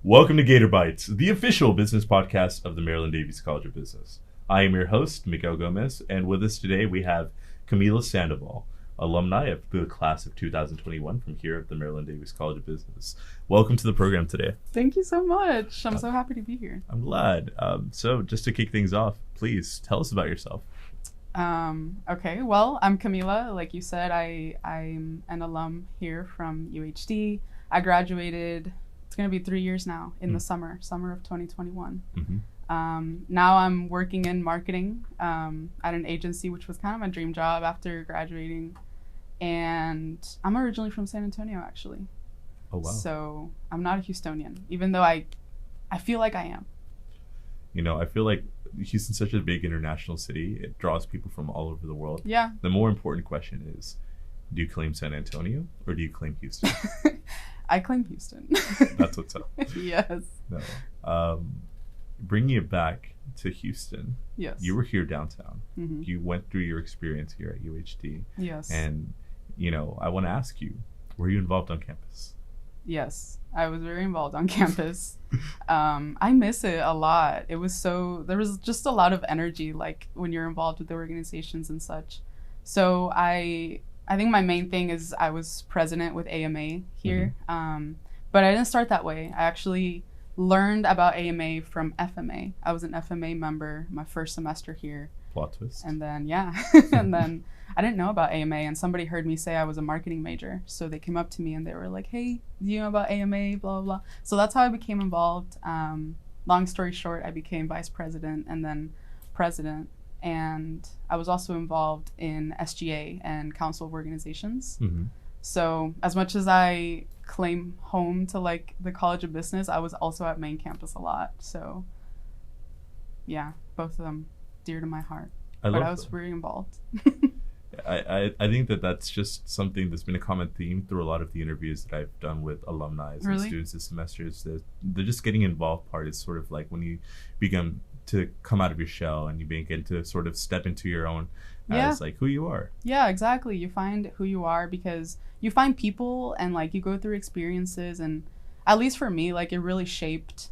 Welcome to Gator Bytes, the official business podcast of the Maryland Davies College of Business. I am your host, Miguel Gomez, and with us today we have Camila Sandoval, alumni of the class of 2021 from here at the Maryland Davies College of Business. Welcome to the program today. Thank you so much. I'm so happy to be here. I'm glad. So just to kick things off, please tell us about yourself. Okay, well, I'm Camila. Like you said, I'm an alum here from UHD. I graduated, it's going to be 3 years now in the summer of 2021. Now I'm working in marketing at an agency, which was kind of my dream job after graduating. And I'm originally from San Antonio, actually. Oh, wow. So I'm not a Houstonian, even though I feel like I am. You know, I feel like Houston's such a big international city. It draws people from all over the world. Yeah. The more important question is, do you claim San Antonio or do you claim Houston? I claim Houston. That's what's up. Yes. No. Bringing it back to Houston. Yes. You were here downtown. Mm-hmm. You went through your experience here at UHD. Yes. And, you know, I want to ask you, were you involved on campus? Yes, I was very involved on campus. I miss it a lot. There was just a lot of energy, like when you're involved with the organizations and such. So I think my main thing is I was president with AMA here. But I didn't start that way. I actually learned about AMA from FMA. I was an FMA member my first semester here. Plot twist. And then, and then I didn't know about AMA, and somebody heard me say I was a marketing major. So they came up to me and they were like, hey, do you know about AMA, blah, blah, blah. So that's how I became involved. Long story short, I became vice president and then president. And I was also involved in SGA and Council of Organizations. So as much as I claim home to like the College of Business, I was also at main campus a lot. So yeah, both of them dear to my heart. I was very involved. I think that's just something that's been a common theme through a lot of the interviews that I've done with alumni and students this semester. Is that the just getting involved part is sort of like when you begin to come out of your shell and you begin to sort of step into your own as like who you are. Yeah, exactly. You find who you are because you find people and like you go through experiences, and at least for me, like it really shaped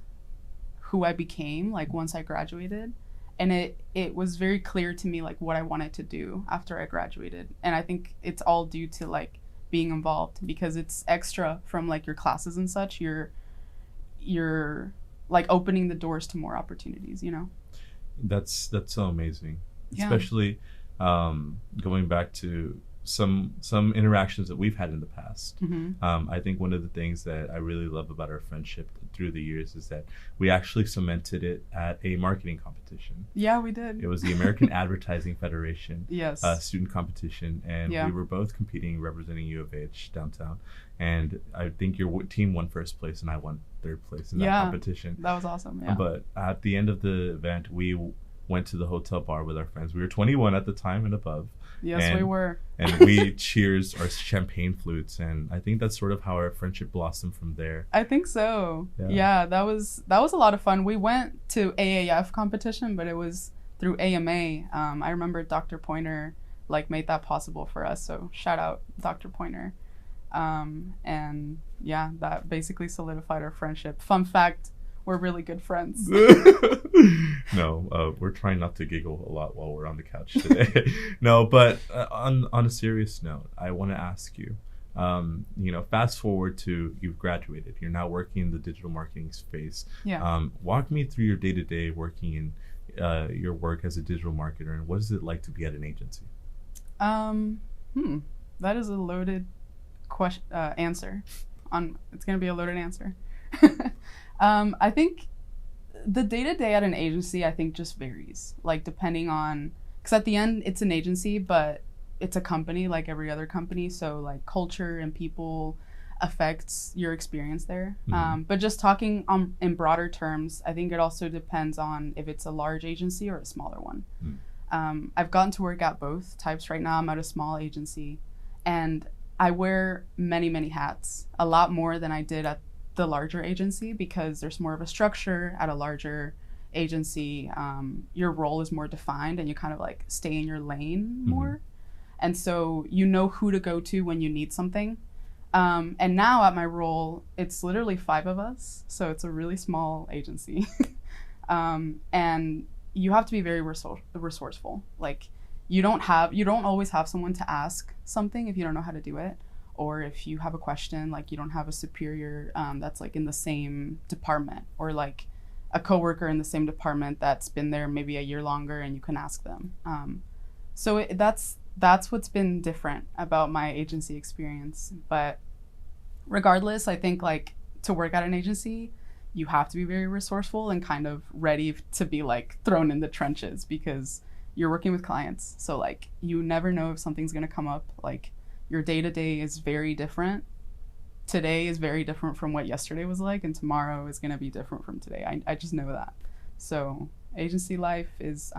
who I became like once I graduated. And it was very clear to me like what I wanted to do after I graduated. And I think it's all due to like being involved because it's extra from like your classes and such. You're like opening the doors to more opportunities, you know? That's so amazing. Yeah. Especially going back to some interactions that we've had in the past. I think one of the things that I really love about our friendship through the years is that we actually cemented it at a marketing competition. Yeah, we did. It was the American Advertising Federation student competition, and we were both competing representing U of H downtown. And I think your team won first place and I won third place in that competition. That was awesome. Yeah. But at the end of the event, we went to the hotel bar with our friends. We were 21 at the time and above. Yes, we were. And we cheers our champagne flutes, and I think that's sort of how our friendship blossomed from there. I think so. Yeah, that was a lot of fun. We went to AAF competition, but it was through AMA. I remember Dr. Pointer like made that possible for us, so shout out Dr. Pointer. And yeah, that basically solidified our friendship. Fun fact, we're really good friends. No, we're trying not to giggle a lot while we're on the couch today. No, but on a serious note, I want to ask you, you know, fast forward to you've graduated. You're now working in the digital marketing space. Yeah. Walk me through your day-to-day working in your work as a digital marketer, and what is it like to be at an agency? That is a loaded answer. It's going to be a loaded answer. I think the day-to-day at an agency, I think just varies, like depending on, because at the end it's an agency, but it's a company like every other company. So like culture and people affects your experience there. But just talking in broader terms, I think it also depends on if it's a large agency or a smaller one. I've gotten to work at both types. Right now I'm at a small agency and I wear many, many hats, a lot more than I did at the larger agency because there's more of a structure at a larger agency. Your role is more defined and you kind of like stay in your lane more. And so you know who to go to when you need something. And now at my role, it's literally 5 of us. So it's a really small agency. And you have to be very resourceful. Like you don't always have someone to ask something if you don't know how to do it. Or if you have a question, like you don't have a superior that's like in the same department, or like a coworker in the same department that's been there maybe a year longer and you can ask them. So that's what's been different about my agency experience. But regardless, I think like to work at an agency, you have to be very resourceful and kind of ready to be like thrown in the trenches, because you're working with clients. So like you never know if something's going to come up. Like your day-to-day is very different. Today is very different from what yesterday was like, and tomorrow is going to be different from today. I just know that. So agency life is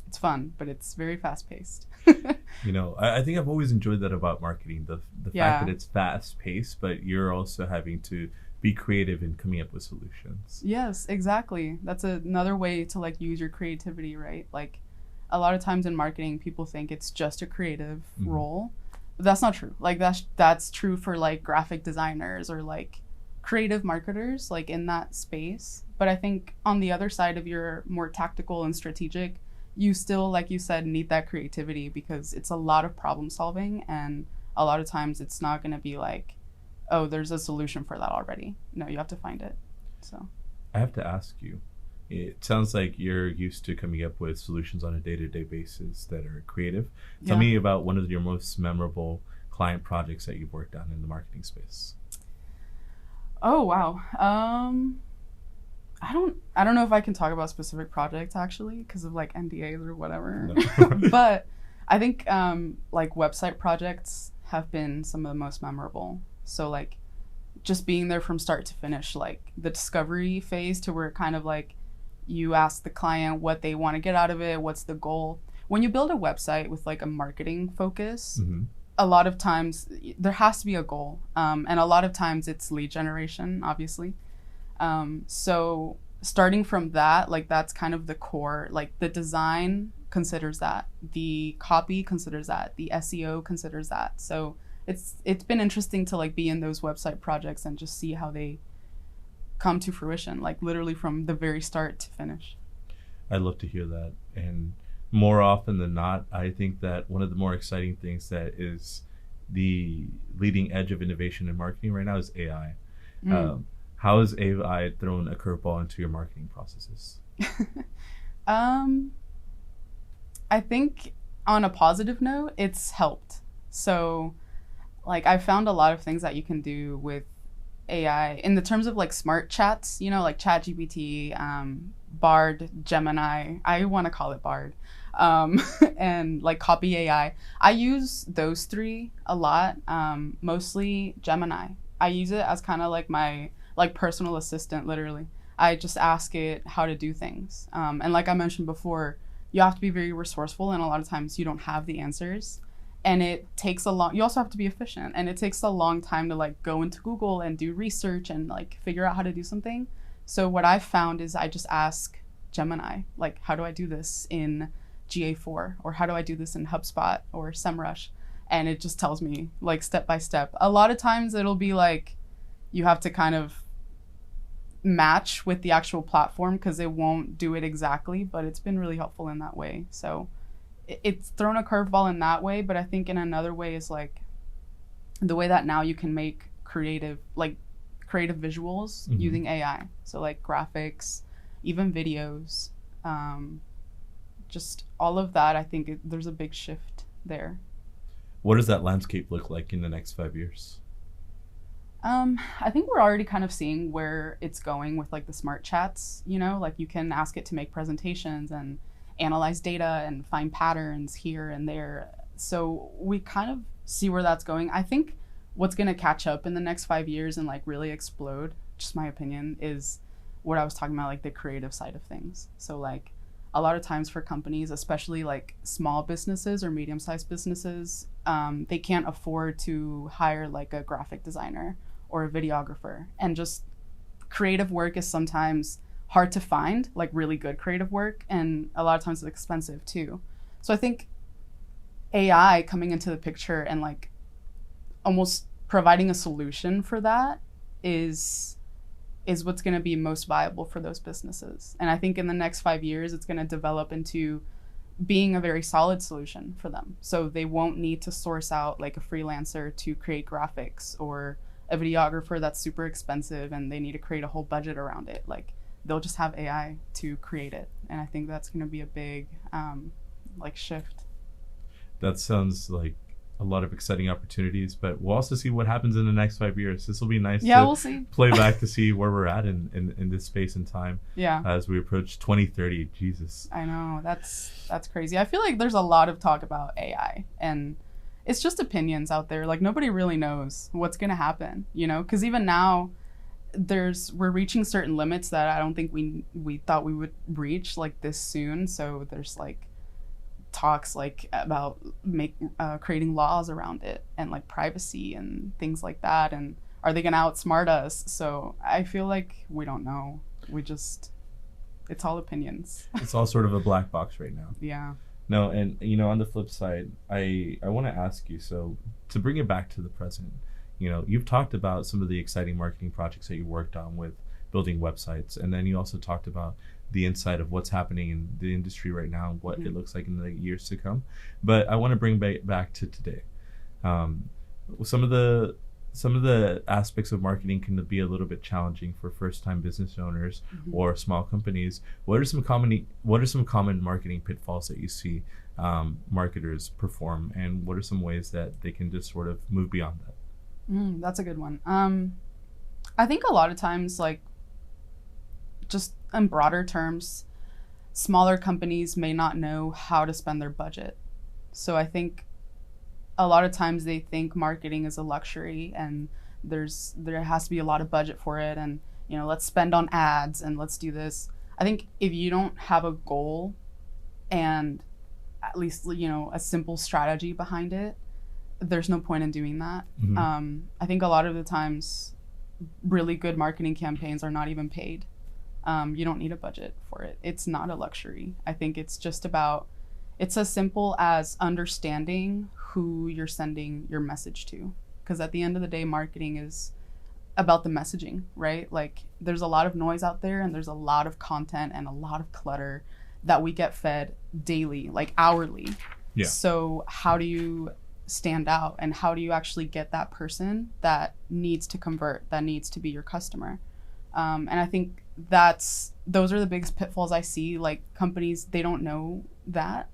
it's fun, but it's very fast-paced. You know, I think I've always enjoyed that about marketing, the fact that it's fast-paced, but you're also having to be creative in coming up with solutions. Yes, exactly. That's another way to like use your creativity, right? Like a lot of times in marketing, people think it's just a creative role. But that's not true. Like that's true for like graphic designers or like creative marketers, like in that space. But I think on the other side of your more tactical and strategic, you still, like you said, need that creativity, because it's a lot of problem solving, and a lot of times it's not going to be like, oh, there's a solution for that already. No, you have to find it. So I have to ask you, it sounds like you're used to coming up with solutions on a day-to-day basis that are creative. Tell me about one of your most memorable client projects that you've worked on in the marketing space. Oh, wow. I don't know if I can talk about specific projects actually, because of like NDAs or whatever. No. But I think like website projects have been some of the most memorable. So like just being there from start to finish, like the discovery phase to where kind of like you ask the client what they want to get out of it, what's the goal. When you build a website with like a marketing focus, a lot of times there has to be a goal. And a lot of times it's lead generation, obviously. So starting from that, like that's kind of the core, like the design considers that, the copy considers that, the SEO considers that. So it's been interesting to like be in those website projects and just see how they come to fruition, like literally from the very start to finish. I'd love to hear that. And more often than not, I think that one of the more exciting things that is the leading edge of innovation in marketing right now is AI. How has AI thrown a curveball into your marketing processes? I think on a positive note, it's helped. So like I found a lot of things that you can do with AI in the terms of like smart chats, you know, like ChatGPT, Bard, Gemini. I want to call it Bard. And like Copy AI. I use those 3 a lot. Mostly Gemini. I use it as kind of like my like personal assistant, literally. I just ask it how to do things. And like I mentioned before, you have to be very resourceful, and a lot of times you don't have the answers. And it takes you also have to be efficient, and it takes a long time to like go into Google and do research and like figure out how to do something. So what I've found is I just ask Gemini, like, how do I do this in GA4? Or how do I do this in HubSpot or SEMrush? And it just tells me like step by step. A lot of times it'll be like, you have to kind of match with the actual platform because it won't do it exactly, but it's been really helpful in that way. So it's thrown a curveball in that way, but I think in another way is like the way that now you can make creative visuals using AI. So like graphics, even videos, just all of that. I think there's a big shift there. What does that landscape look like in the next 5 years? I think we're already kind of seeing where it's going with like the smart chats, you know, like you can ask it to make presentations and analyze data and find patterns here and there. So we kind of see where that's going. I think what's going to catch up in the next 5 years and like really explode, just my opinion, is what I was talking about, like the creative side of things. So like a lot of times for companies, especially like small businesses or medium-sized businesses, they can't afford to hire like a graphic designer or a videographer. And just creative work is sometimes hard to find, like really good creative work, and a lot of times it's expensive too. So I think AI coming into the picture and like almost providing a solution for that is what's going to be most viable for those businesses. And I think in the next 5 years, it's going to develop into being a very solid solution for them. So they won't need to source out like a freelancer to create graphics, or a videographer that's super expensive and they need to create a whole budget around it. Like they'll just have AI to create it. And I think that's going to be a big like shift. That sounds like a lot of exciting opportunities, but we'll also see what happens in the next 5 years. This will be nice to we'll see. Play back to see where we're at in this space and time as we approach 2030. Jesus. I know, that's crazy. I feel like there's a lot of talk about AI, and it's just opinions out there. Like nobody really knows what's going to happen, you know, because even now we're reaching certain limits that I don't think we thought we would reach like this soon. So there's like talks like about creating laws around it, and like privacy and things like that, and are they gonna outsmart us? So I feel like we don't know. It's all opinions. It's all sort of a black box right now. Yeah. No, and you know, on the flip side, I want to ask you, so to bring it back to the present, you know, you've talked about some of the exciting marketing projects that you worked on with building websites, and then you also talked about the insight of what's happening in the industry right now and what it looks like in the years to come. But I want to bring back to today. Some of the aspects of marketing can be a little bit challenging for first-time business owners or small companies. What are some common marketing pitfalls that you see marketers perform, and what are some ways that they can just sort of move beyond that? That's a good one. I think a lot of times, like, just in broader terms, smaller companies may not know how to spend their budget. So I think a lot of times they think marketing is a luxury and there has to be a lot of budget for it, and you know, let's spend on ads and let's do this. I think if you don't have a goal and at least, you know, a simple strategy behind it, there's no point in doing that. I think a lot of the times really good marketing campaigns are not even paid. You don't need a budget for it. It's not a luxury. I think it's just about, it's as simple as understanding who you're sending your message to. Because at the end of the day, marketing is about the messaging, right? Like there's a lot of noise out there, and there's a lot of content and a lot of clutter that we get fed daily, like hourly. Yeah. So how do you stand out, and how do you actually get that person that needs to convert, that needs to be your customer? And I think those are the biggest pitfalls I see. Like companies, they don't know that,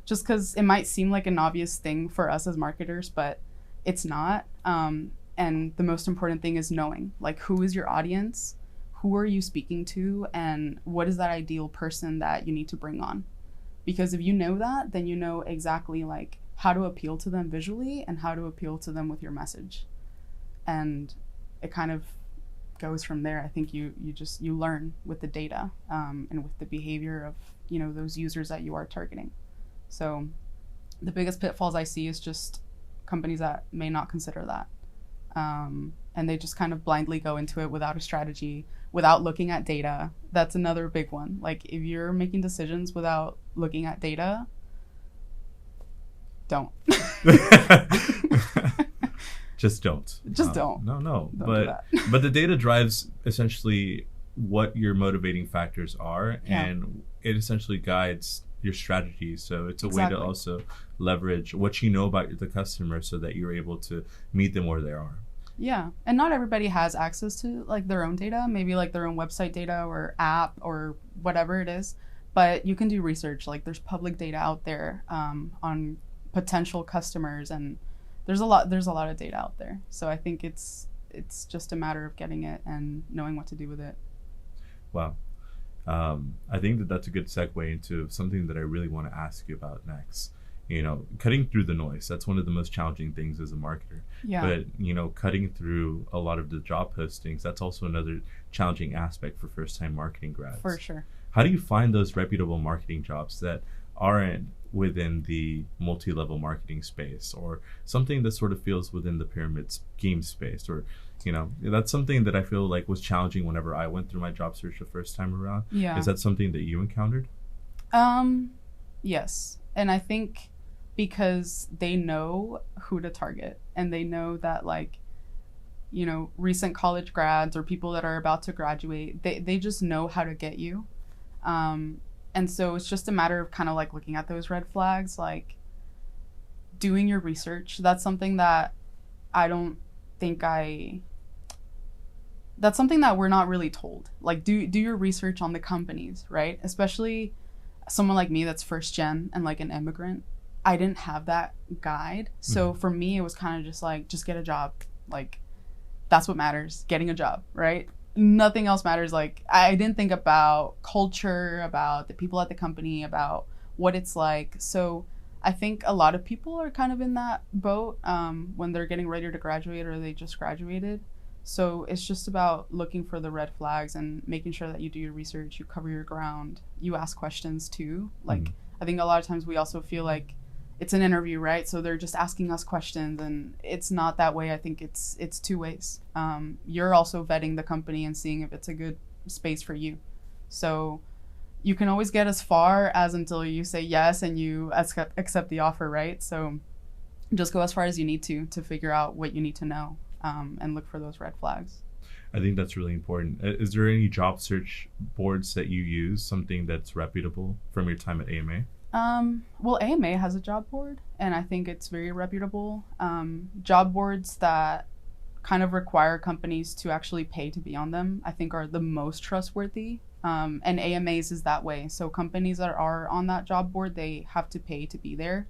just because it might seem like an obvious thing for us as marketers, but it's not. And the most important thing is knowing, like, who is your audience, who are you speaking to, and what is that ideal person that you need to bring on? Because if you know that, then you know exactly like how to appeal to them visually and how to appeal to them with your message. And it kind of goes from there. I think you learn with the data and with the behavior of, you know, those users that you are targeting. So the biggest pitfalls I see is just companies that may not consider that, and they just kind of blindly go into it without a strategy, without looking at data. That's another big one. Like if you're making decisions without looking at data, don't. Just don't. Don't. No. But the data drives essentially what your motivating factors are, and it essentially guides your strategy. So it's a way to also leverage what you know about the customer so that you're able to meet them where they are. Yeah. And not everybody has access to like their own data, maybe like their own website data or app or whatever it is. But you can do research. Like there's public data out there on potential customers, and there's a lot of data out there. So I think it's just a matter of getting it and knowing what to do with it. Wow. I think that's a good segue into something that I really want to ask you about next. You know, cutting through the noise, that's one of the most challenging things as a marketer. Yeah. But, you know, cutting through a lot of the job postings, that's also another challenging aspect for first-time marketing grads. For sure. How do you find those reputable marketing jobs that aren't within the multi-level marketing space, or something that sort of feels within the pyramid scheme space? Or, you know, that's something that I feel like was challenging whenever I went through my job search the first time around. Yeah. Is that something that you encountered? Yes. And I think because they know who to target, and they know that like recent college grads or people that are about to graduate, they just know how to get you. And so it's just a matter of kind of like looking at those red flags, like doing your research. That's something that that's something that we're not really told. Like do your research on the companies, right? Especially someone like me that's first gen and like an immigrant. I didn't have that guide. So for me, it was kind of just like, just get a job. Like that's what matters, getting a job, right? Nothing else matters. Like I didn't think about culture, about the people at the company, about what it's like. So I think a lot of people are kind of in that boat when they're getting ready to graduate or they just graduated. So it's just about looking for the red flags and making sure that you do your research, you cover your ground, you ask questions too. Like I think a lot of times we also feel like it's an interview, right? So they're just asking us questions, and it's not that way. I think it's two ways. You're also vetting the company and seeing if it's a good space for you. So you can always get as far as until you say yes and you accept the offer, right? So just go as far as you need to figure out what you need to know, and look for those red flags. I think that's really important. Is there any job search boards that you use, something that's reputable from your time at AMA? Well, AMA has a job board, and I think it's very reputable. Job boards that kind of require companies to actually pay to be on them, I think are the most trustworthy. And AMA's is that way. So companies that are on that job board, they have to pay to be there.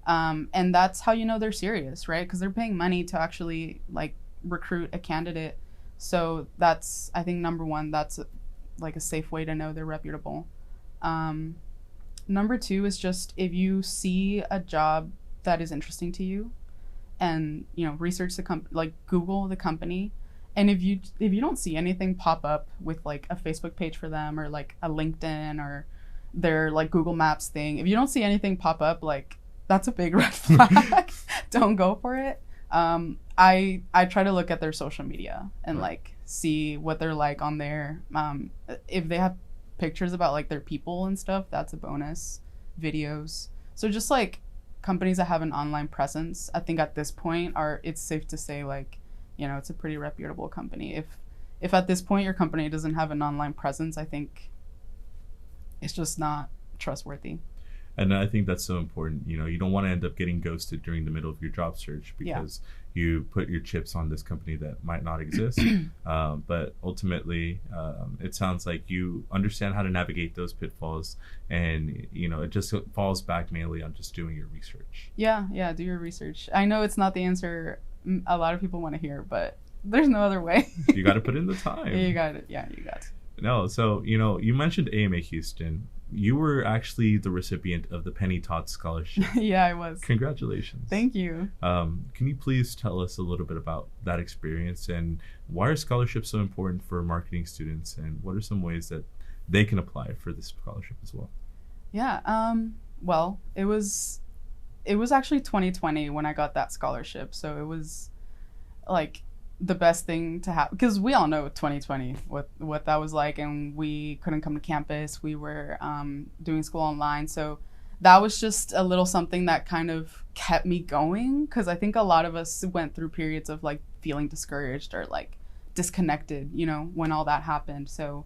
And that's how you know they're serious, right? Because they're paying money to actually like recruit a candidate. So that's, I think, number one, that's like a safe way to know they're reputable. Number two is just if you see a job that is interesting to you and, research the company, like Google the company. And if you don't see anything pop up with like a Facebook page for them or like a LinkedIn or their like Google Maps thing, if you don't see anything pop up, like that's a big red flag. Don't go for it. I try to look at their social media and like see what they're like on there. If they have pictures about like their people and stuff, that's a bonus. Videos. So just like companies that have an online presence, I think at this point it's safe to say like, it's a pretty reputable company. If at this point your company doesn't have an online presence, I think it's just not trustworthy. And I think that's so important. You don't want to end up getting ghosted during the middle of your job search because you put your chips on this company that might not exist. But ultimately, it sounds like you understand how to navigate those pitfalls, and it just falls back mainly on just doing your research. Yeah, do your research. I know it's not the answer a lot of people want to hear, but there's no other way. You got to put in the time. You got it. Yeah, you got it. No, so you mentioned AMA Houston. You were actually the recipient of the Penny Todd Scholarship. Yeah, I was. Congratulations. Thank you. Can you please tell us a little bit about that experience, and why are scholarships so important for marketing students, and what are some ways that they can apply for this scholarship as well? Yeah, well, it was actually 2020 when I got that scholarship, so it was like the best thing to happen, because we all know 2020 what that was like, and we couldn't come to campus. We were doing school online, so that was just a little something that kind of kept me going, because I think a lot of us went through periods of like feeling discouraged or like disconnected, when all that happened. So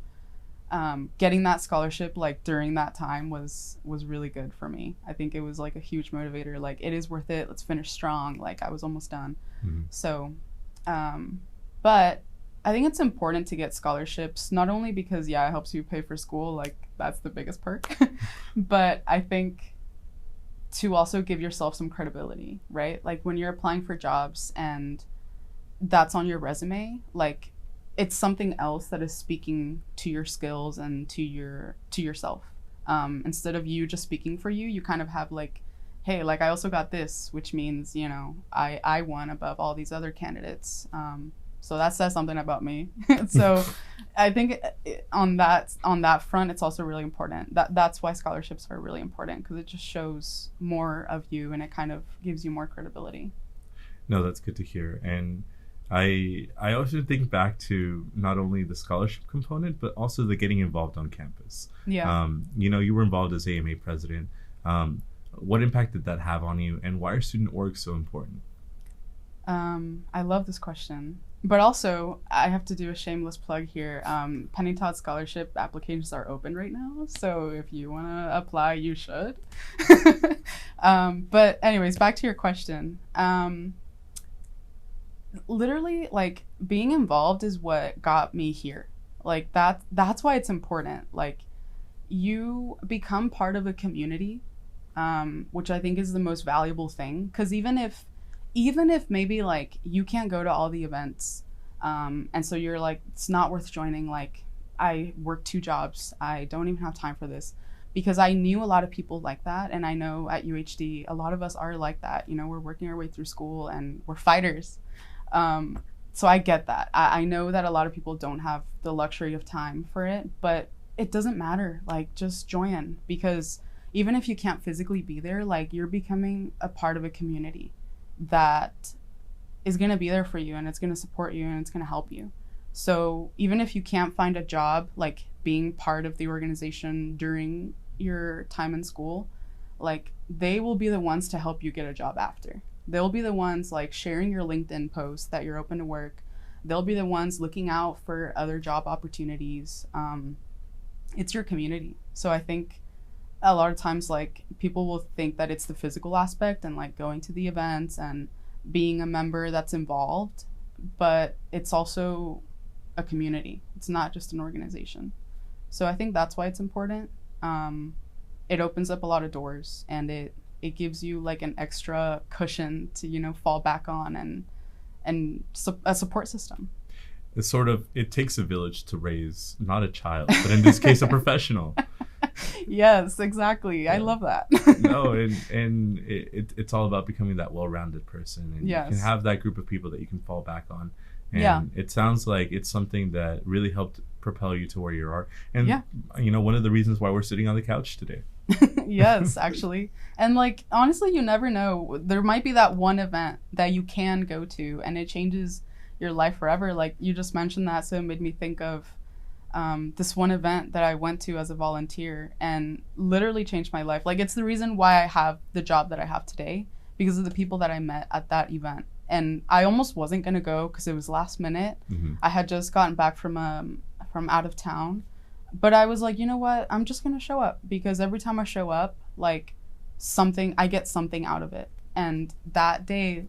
getting that scholarship like during that time was really good for me. I think it was like a huge motivator, like it is worth it, let's finish strong. Like I was almost done. So but I think it's important to get scholarships, not only because it helps you pay for school, like that's the biggest perk, but I think to also give yourself some credibility, right? Like when you're applying for jobs and that's on your resume, like it's something else that is speaking to your skills and to yourself. Instead of you just speaking for you, you kind of have like, hey, like I also got this, which means, I won above all these other candidates. So that says something about me. So I think on that front, it's also really important. That's why scholarships are really important, because it just shows more of you and it kind of gives you more credibility. No, that's good to hear. And I also think back to not only the scholarship component, but also the getting involved on campus. Yeah. You were involved as AMA president. What impact did that have on you, and why are student orgs so important? I love this question But also, I have to do a shameless plug here. Penny Todd scholarship applications are open right now, so if you want to apply, you should. But anyways, back to your question. Literally, like, being involved is what got me here. Like, that's why it's important. Like, you become part of a community, which I think is the most valuable thing. Because even if maybe, like, you can't go to all the events, and so you're like, it's not worth joining, like, I work 2 jobs, I don't even have time for this, because I knew a lot of people like that, and I know at UHD a lot of us are like that. You know, we're working our way through school and we're fighters. So I get that. I know that a lot of people don't have the luxury of time for it, but it doesn't matter. Like, just join, because even if you can't physically be there, like, you're becoming a part of a community that is going to be there for you, and it's going to support you, and it's going to help you. So even if you can't find a job, like, being part of the organization during your time in school, like, they will be the ones to help you get a job after. They'll be the ones, like, sharing your LinkedIn post that you're open to work. They'll be the ones looking out for other job opportunities. It's your community. So I think a lot of times, like, people will think that it's the physical aspect and, like, going to the events and being a member that's involved, but it's also a community. It's not just an organization. So I think that's why it's important. It opens up a lot of doors, and it gives you, like, an extra cushion to, you know, fall back on, and a support system. It's sort of, it takes a village to raise not a child, but in this case, a professional. Yes, exactly. Yeah. I love that. No, and it's all about becoming that well-rounded person, and yes, you can have that group of people that you can fall back on. And yeah, it sounds like it's something that really helped propel you to where you are. And yeah, you know, one of the reasons why we're sitting on the couch today. Yes, actually. And, like, honestly, you never know. There might be that one event that you can go to, and it changes your life forever. Like, you just mentioned that, so it made me think of this one event that I went to as a volunteer, and literally changed my life. Like, it's the reason why I have the job that I have today, because of the people that I met at that event. And I almost wasn't going to go because it was last minute. Mm-hmm. I had just gotten back from out of town. But I was like, you know what? I'm just going to show up, because every time I show up, like, I get something out of it. And that day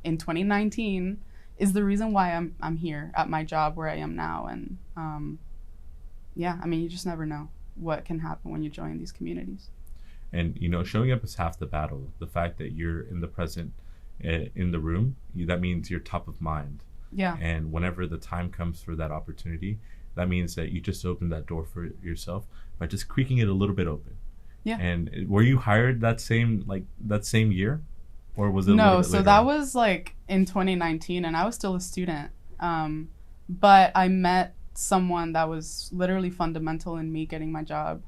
in 2019 is the reason why I'm here at my job where I am now. And yeah, I mean, you just never know what can happen when you join these communities. And, you know, showing up is half the battle. The fact that you're in the present, in the room, that means you're top of mind. Yeah. And whenever the time comes for that opportunity, that means that you just opened that door for yourself by just creaking it a little bit open. Yeah. And were you hired that same year, or was it? No, so that was, like, in 2019, and I was still a student. But I met someone that was literally fundamental in me getting my job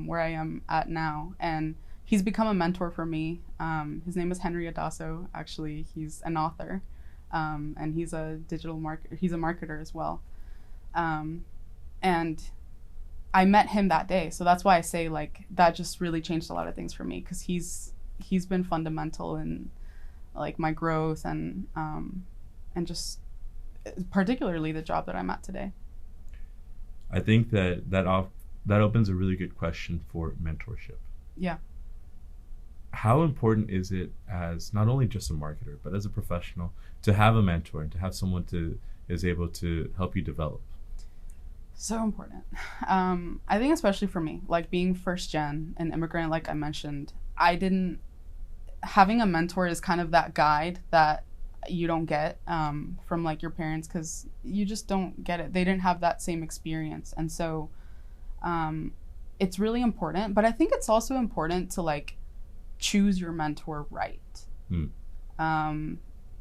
where I am at now, and he's become a mentor for me. His name is Henry Adasso. Actually, he's an author, and he's a he's a marketer as well. And I met him that day, so that's why I say, like, that just really changed a lot of things for me, because he's been fundamental in, like, my growth and just particularly the job that I'm at today. I think that opens a really good question for mentorship. Yeah. How important is it, as not only just a marketer but as a professional, to have a mentor and to have someone is able to help you develop? So important. I think especially for me, like, being first gen, an immigrant, like I mentioned, having a mentor is kind of that guide that you don't get from, like, your parents, because you just don't get it. They didn't have that same experience. And so it's really important. But I think it's also important to, like, choose your mentor right.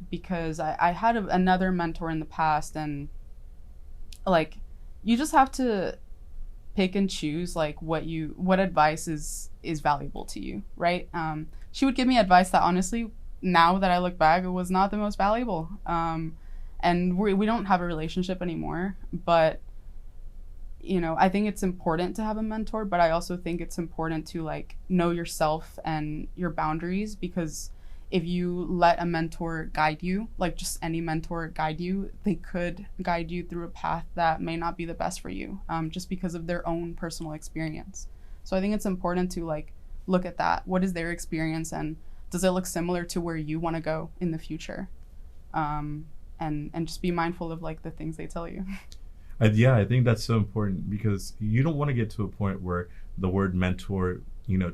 Because I had another mentor in the past, and, like, you just have to pick and choose, like, what advice is valuable to you, right? She would give me advice that, honestly, now that I look back, it was not the most valuable. And we don't have a relationship anymore, but, you know, I think it's important to have a mentor, but I also think it's important to, like, know yourself and your boundaries, because if you let a mentor guide you, like just any mentor guide you, they could guide you through a path that may not be the best for you, just because of their own personal experience. So I think it's important to like look at that. What is their experience, and does it look similar to where you want to go in the future? And just be mindful of like the things they tell you. Yeah, I think that's so important, because you don't want to get to a point where the word mentor,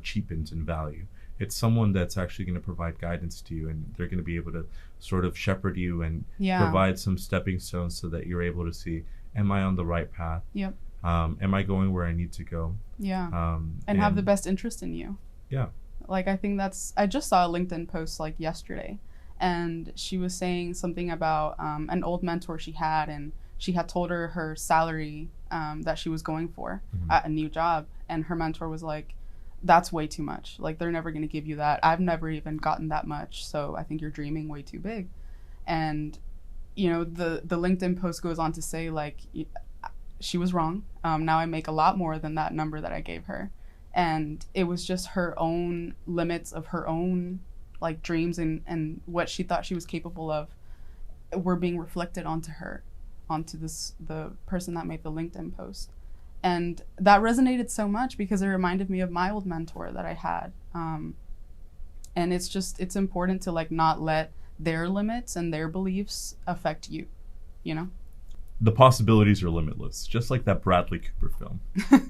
cheapens in value. It's someone that's actually going to provide guidance to you, and they're going to be able to sort of shepherd you and provide some stepping stones so that you're able to see, am I on the right path? Yep. Am I going where I need to go? Yeah. And have the best interest in you. Yeah. Like, I think I just saw a LinkedIn post like yesterday, and she was saying something about an old mentor she had, and she had told her salary that she was going for at a new job. And her mentor was like, that's way too much. Like, they're never going to give you that. I've never even gotten that much. So I think you're dreaming way too big. And, the LinkedIn post goes on to say, like, she was wrong. Now I make a lot more than that number that I gave her. And it was just her own limits of her own, like, dreams and what she thought she was capable of were being reflected onto the person that made the LinkedIn post. And that resonated so much because it reminded me of my old mentor that I had. And it's important to like not let their limits and their beliefs affect you, The possibilities are limitless, just like that Bradley Cooper film.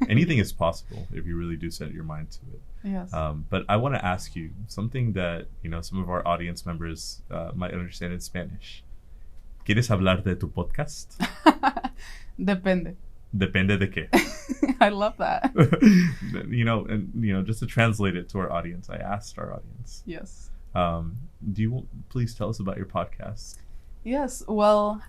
Anything is possible if you really do set your mind to it. Yes. But I want to ask you something that, some of our audience members might understand in Spanish. ¿Quieres hablar de tu podcast? Depende. Depende de qué. I love that. Just to translate it to our audience, I asked our audience. Yes. Do you please tell us about your podcast? Yes. Well,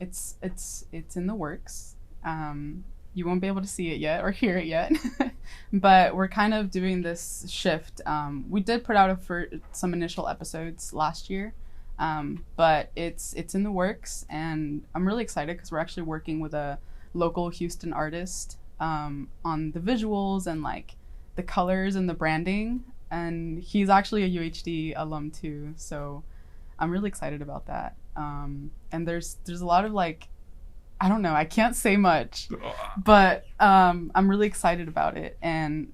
it's in the works. You won't be able to see it yet or hear it yet, but we're kind of doing this shift. We did put out some initial episodes last year, but it's in the works, and I'm really excited because we're actually working with a local Houston artist on the visuals and like the colors and the branding, and he's actually a UHD alum too, so I'm really excited about that. And there's a lot of like, I don't know, I can't say much, but I'm really excited about it. And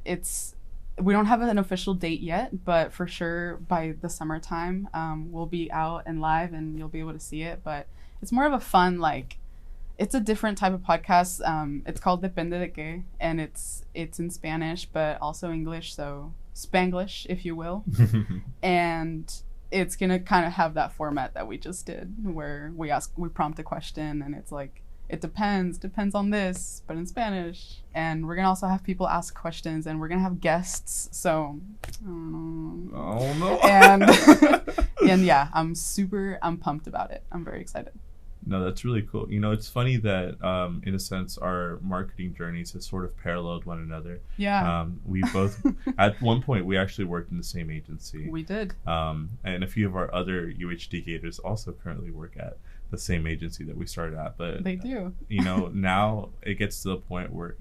we don't have an official date yet, but for sure by the summertime, we'll be out and live and you'll be able to see it. But it's more of a fun, like, it's a different type of podcast. It's called Depende de qué, and it's in Spanish, but also English, so Spanglish, if you will. And it's gonna kind of have that format that we just did, where we prompt a question, and it's like, it depends on this, but in Spanish. And we're gonna also have people ask questions, and we're gonna have guests. So, oh no. And yeah, I'm pumped about it. I'm very excited. No, that's really cool. It's funny that, in a sense, our marketing journeys have sort of paralleled one another. Yeah. We both, at one point, we actually worked in the same agency. We did. And a few of our other UHD Gators also currently work at the same agency that we started at. But they do. Now it gets to the point where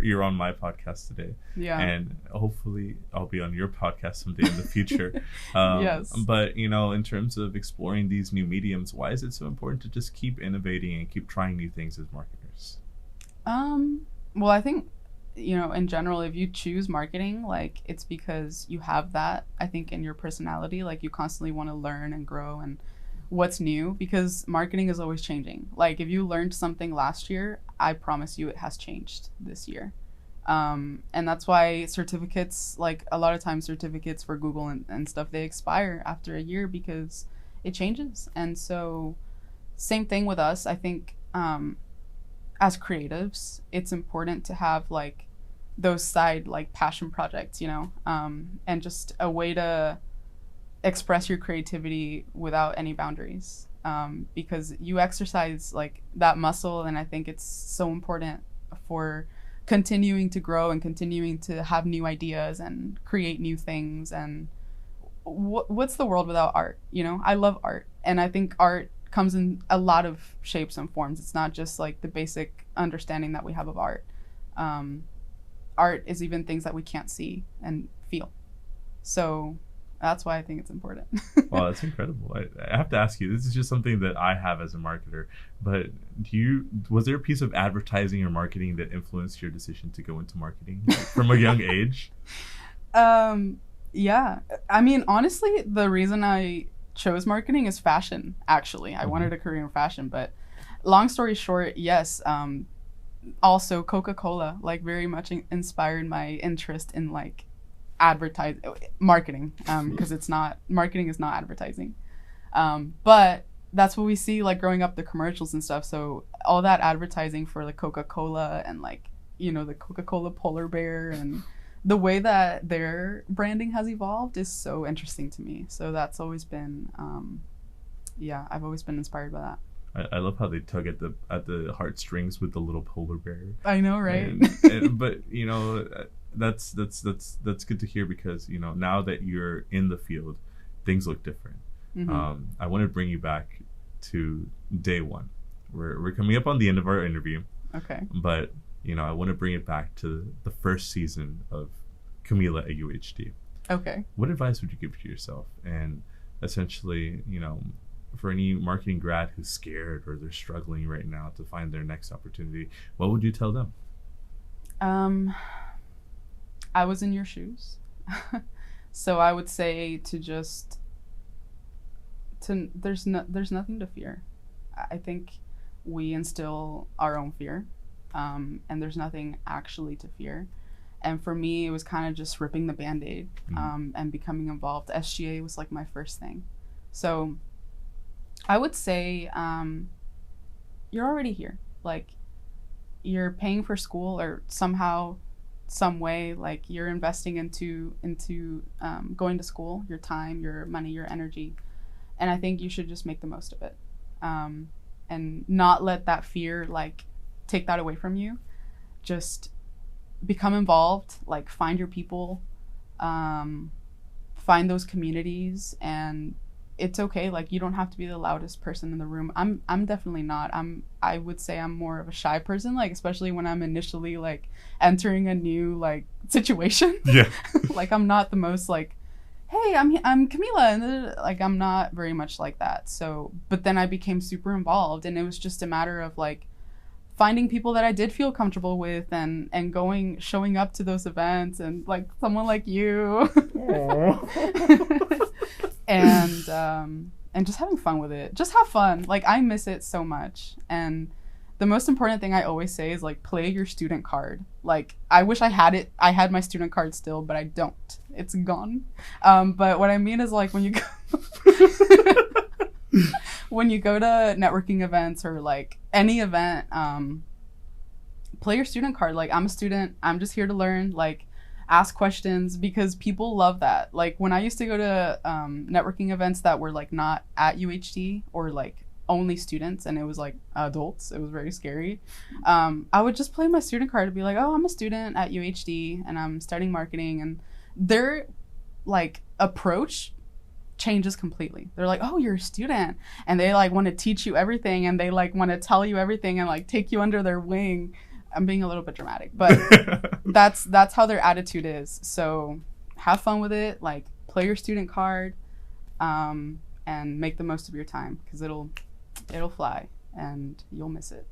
you're on my podcast today. Yeah. And hopefully I'll be on your podcast someday in the future. Yes. But, in terms of exploring these new mediums, why is it so important to just keep innovating and keep trying new things as marketers? Well, I think, in general, if you choose marketing, like, it's because you have that, I think, in your personality. Like, you constantly want to learn and grow and what's new, because marketing is always changing. Like, if you learned something last year, I promise you it has changed this year. And that's why certificates, like a lot of times certificates for Google and stuff, they expire after a year because it changes. And so same thing with us. I think as creatives, it's important to have like those side like passion projects, and just a way to express your creativity without any boundaries, because you exercise like that muscle, and I think it's so important for continuing to grow and continuing to have new ideas and create new things. And what's the world without art? I love art, and I think art comes in a lot of shapes and forms. It's not just like the basic understanding that we have of art. Art is even things that we can't see and feel. So that's why I think it's important. Wow, that's incredible. I have to ask you, this is just something that I have as a marketer, but was there a piece of advertising or marketing that influenced your decision to go into marketing from a young age? Yeah. I mean, honestly, the reason I chose marketing is fashion, actually. I wanted a career in fashion, but long story short, yes. Also, Coca-Cola, like, very much inspired my interest in, like, marketing, because marketing is not advertising. But that's what we see, like, growing up, the commercials and stuff. So all that advertising for, like, Coca-Cola and, like, you know, the Coca-Cola polar bear and the way that their branding has evolved is so interesting to me. So that's always been, I've always been inspired by that. I love how they tug at the heartstrings with the little polar bear. I know, right? But you know, that's good to hear, because you know, now that you're in the field, things look different. I want to bring you back to day one. We're coming up on the end of our interview. Okay. But you know, I want to bring it back to the first season of Camila at UHD. Okay. What advice would you give to yourself? And essentially, you know, for any marketing grad who's scared or they're struggling right now to find their next opportunity, what would you tell them? I was in your shoes. So I would say there's nothing to fear. I think we instill our own fear, and there's nothing actually to fear. And for me, it was kind of just ripping the Band-Aid, and becoming involved. SGA was like my first thing. So I would say you're already here. Like, you're paying for school, or somehow, some way, like, you're investing into going to school, your time, your money, your energy. And I think you should just make the most of it, and not let that fear, like, take that away from you. Just become involved, like, find your people, find those communities, and it's okay. Like, you don't have to be the loudest person in the room. I'm definitely not. I would say I'm more of a shy person, like, especially when I'm initially, like, entering a new, like, situation. Yeah. Like, I'm not the most, like, hey, I'm Camila, and like, I'm not very much like that. So, but then I became super involved, and it was just a matter of, like, finding people that I did feel comfortable with, and showing up to those events, and, like, someone like you. And just having fun with it. Just have fun. Like, I miss it so much. And the most important thing I always say is, like, play your student card. Like, I wish I had it. I had my student card still, but I don't. It's gone. But what I mean is, like, when you go when you go to networking events, or, like, any event, play your student card. Like, I'm a student. I'm just here to learn. Like, ask questions, because people love that. Like, when I used to go to networking events that were, like, not at UHD, or, like, only students, and it was, like, adults, it was very scary. I would just play my student card and be like, oh, I'm a student at UHD and I'm studying marketing, and their, like, approach changes completely. They're like, oh, you're a student, and they, like, want to teach you everything, and they, like, want to tell you everything, and, like, take you under their wing. I'm being a little bit dramatic, but that's how their attitude is. So have fun with it. Like, play your student card, and make the most of your time, because it'll fly and you'll miss it.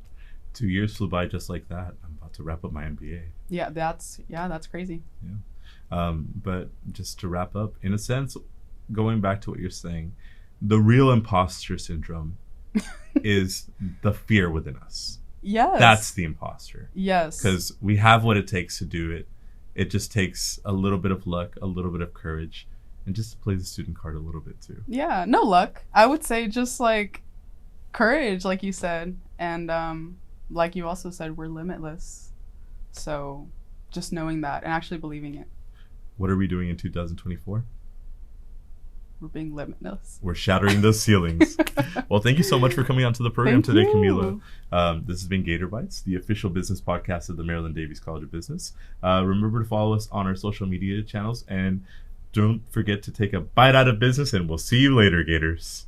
2 years flew by just like that. I'm about to wrap up my MBA. Yeah, that's crazy. Yeah. But just to wrap up, in a sense, going back to what you're saying, the real imposter syndrome is the fear within us. Yes. That's the imposter. Yes. Because we have what it takes to do it. It just takes a little bit of luck, a little bit of courage, and just to play the student card a little bit too. Yeah, no luck. I would say just, like, courage, like you said. And like you also said, we're limitless. So just knowing that and actually believing it. What are we doing in 2024? We're being limitless. We're shattering those ceilings. Well, thank you so much for coming onto the program today, Camila. This has been Gator Bytes, the official business podcast of the Maryland Davies College of Business. Remember to follow us on our social media channels, and don't forget to take a bite out of business, and we'll see you later, Gators.